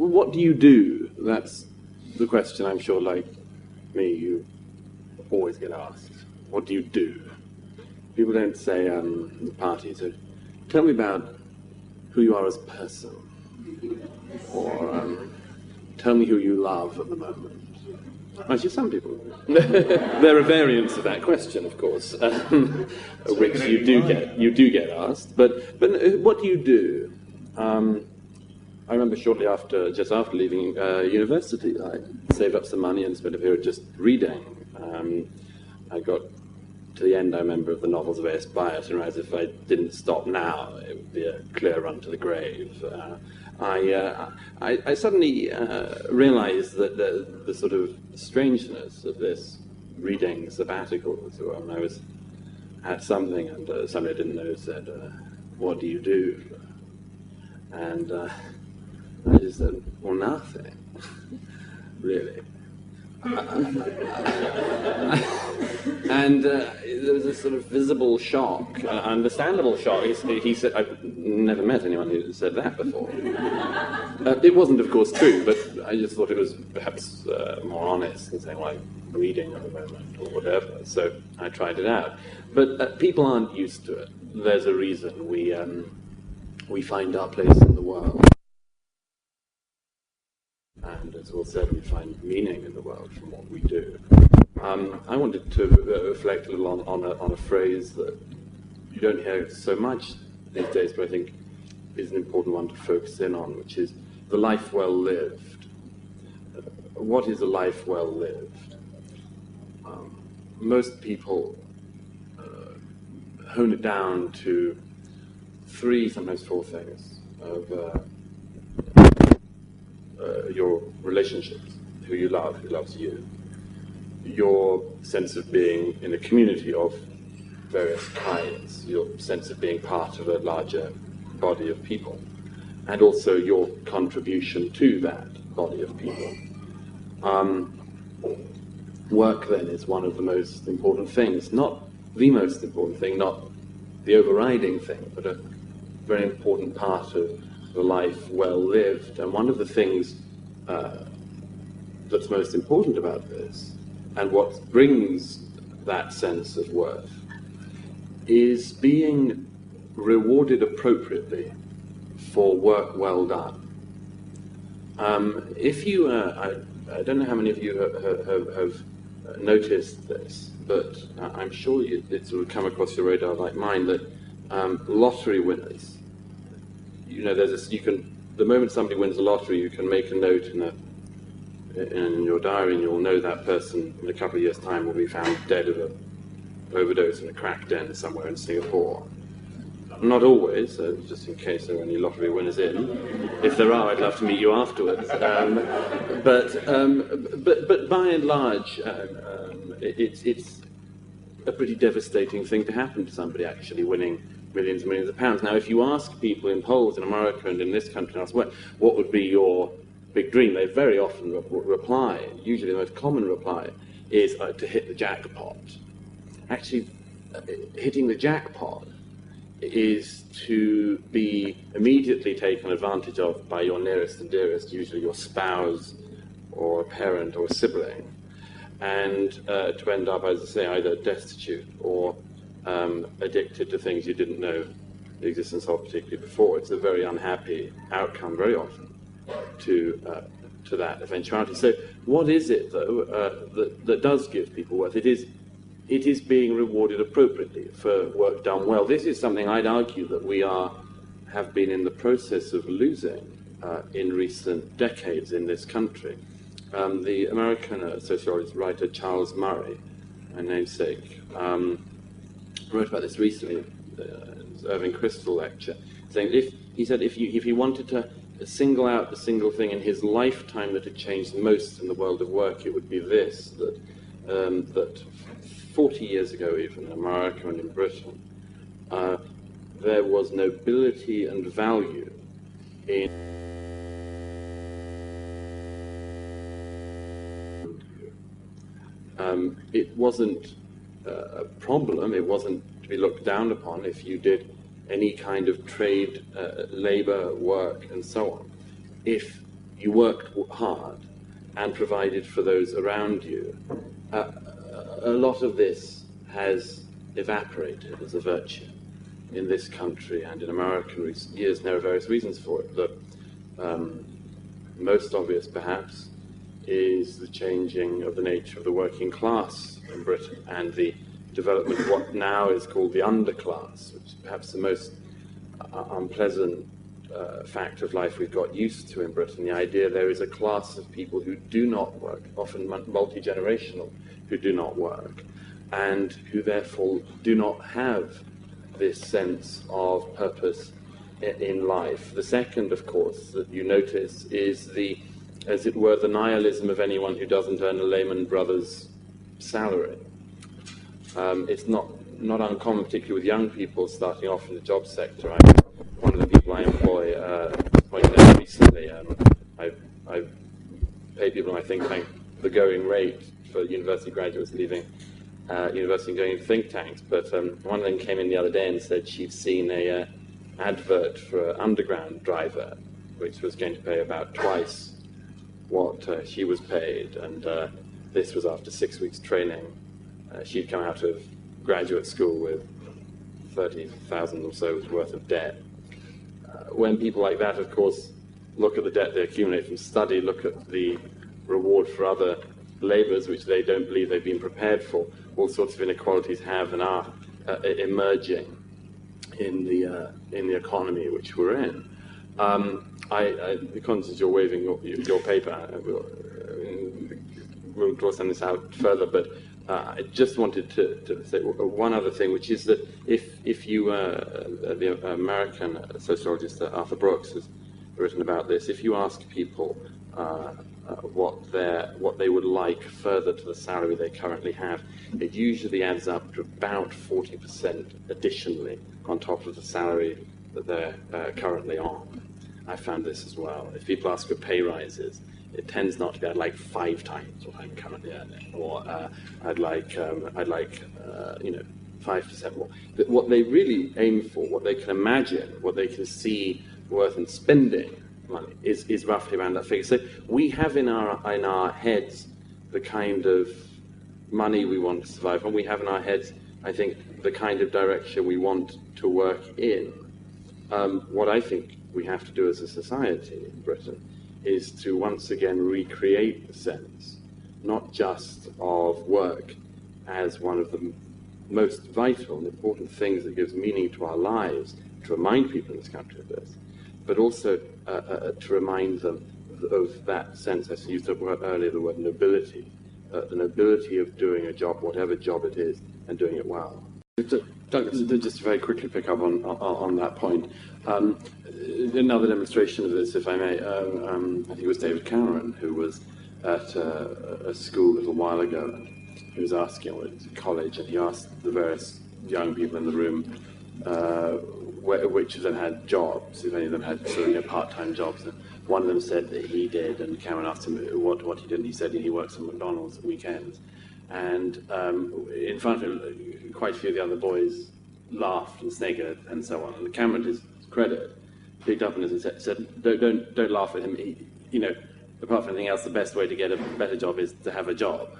what do you do? That's the question I'm sure, like me, you always get asked. What do you do? People don't say party, so tell me about who you are as a person. Or tell me who you love at the moment. Actually, some people. There are variants of that question, of course, which you do get asked. But what do you do? I remember just after leaving university, I saved up some money and spent a period just reading. I got to the end, I remember, of the novels of A.S. Byatt, and realized if I didn't stop now, it would be a clear run to the grave. I suddenly realized that the sort of strangeness of this reading sabbatical was when I was at something, and somebody I didn't know said, "What do you do?" And I just said, "Well, nothing, really." And there was a sort of visible shock, understandable shock. He said, I've never met anyone who said that before. It wasn't, of course, true, but I just thought it was perhaps more honest than saying, well, I'm reading at the moment or whatever. So I tried it out. But people aren't used to it. There's a reason we find our place in the world. And as Will said, we find meaning in the world from what we do. I wanted to reflect a little on a phrase that you don't hear so much these days, but I think is an important one to focus in on, which is the life well lived. What is a life well lived? Most people hone it down to 3, sometimes 4 things of your relationships, who you love, who loves you, your sense of being in a community of various kinds, your sense of being part of a larger body of people, and also your contribution to that body of people. Work, then, is one of the most important things, not the most important thing, not the overriding thing, but a very important part of the life well lived. And one of the things that's most important about this, and what brings that sense of worth, is being rewarded appropriately for work well done. If you, I don't know how many of you have noticed this, but I'm sure it's sort of come across your radar like mine, that lottery winners, you know, the moment somebody wins the lottery, you can make a note in your diary, and you'll know that person in a couple of years' time will be found dead of an overdose in a crack den somewhere in Singapore. Not always, just in case there are any lottery winners in. If there are, I'd love to meet you afterwards. But by and large, it's a pretty devastating thing to happen to somebody actually winning millions and millions of pounds. Now, if you ask people in polls in America and in this country and elsewhere, what would be your big dream, they very often reply, usually the most common reply, is to hit the jackpot. Actually, hitting the jackpot is to be immediately taken advantage of by your nearest and dearest, usually your spouse or a parent or a sibling, and to end up, as I say, either destitute or addicted to things you didn't know the existence of particularly before. It's a very unhappy outcome very often to that eventuality. So what is it, though, that does give people worth? It is being rewarded appropriately for work done well. This is something I'd argue that we have been in the process of losing in recent decades in this country. The American sociologist writer Charles Murray, my namesake, wrote about this recently in his Irving Kristol lecture, saying if he wanted to single out the single thing in his lifetime that had changed most in the world of work, it would be this, that 40 years ago, even in America and in Britain, there was nobility and value in it wasn't a problem, it wasn't to be looked down upon if you did any kind of trade, labor, work, and so on. If you worked hard and provided for those around you. A lot of this has evaporated as a virtue in this country and in America in recent years, and there are various reasons for it. The most obvious, perhaps, is the changing of the nature of the working class in Britain and the development of what now is called the underclass, which is perhaps the most unpleasant fact of life we've got used to in Britain. The idea there is a class of people who do not work, often multi-generational, who do not work, and who therefore do not have this sense of purpose in life. The second, of course, that you notice is the, as it were, the nihilism of anyone who doesn't earn a Lehman Brothers salary. It's not uncommon, particularly with young people starting off in the job sector. One of the people I employ pointed out recently, I pay people, I think, the going rate for university graduates leaving university and going into think tanks, but one of them came in the other day and said she'd seen a advert for an underground driver, which was going to pay about twice what she was paid, and this was after 6 weeks training. She'd come out of graduate school with 30,000 or so worth of debt. When people like that, of course, look at the debt they accumulate from study, look at the reward for other labours which they don't believe they've been prepared for, all sorts of inequalities have and are emerging in the economy which we're in. The conscience you're waving your paper, we'll draw some of this out further, but I just wanted to say one other thing, which is that if you, the American sociologist Arthur Brooks has written about this, if you ask people what they would like further to the salary they currently have, it usually adds up to about 40% additionally on top of the salary that they're currently on. I found this as well. If people ask for pay rises, it tends not to be, I'd like 5 times what I'm currently earning, or I'd like 5% more. But what they really aim for, what they can imagine, what they can see worth in spending money is roughly around that figure. So we have in our heads the kind of money we want to survive, and we have in our heads, I think, the kind of direction we want to work in. What I think we have to do as a society in Britain is to once again recreate the sense, not just of work as one of the most vital and important things that gives meaning to our lives, to remind people in this country of this, but also to remind them of that sense, as I used earlier, the word nobility, the nobility of doing a job, whatever job it is, and doing it well. Just to very quickly pick up on that point, another demonstration of this, if I may, I think it was David Cameron, who was at a school a little while ago, and he was asking, well, it's a college, and he asked the various young people in the room which of them had jobs, if any of them had sort of part-time jobs. And one of them said that he did, and Cameron asked him what he did, and he said he works at McDonald's at weekends. And in front of him, quite a few of the other boys laughed and sniggered and so on. And Cameron, to his credit, picked up on this and said, "Don't laugh at him. Apart from anything else, the best way to get a better job is to have a job."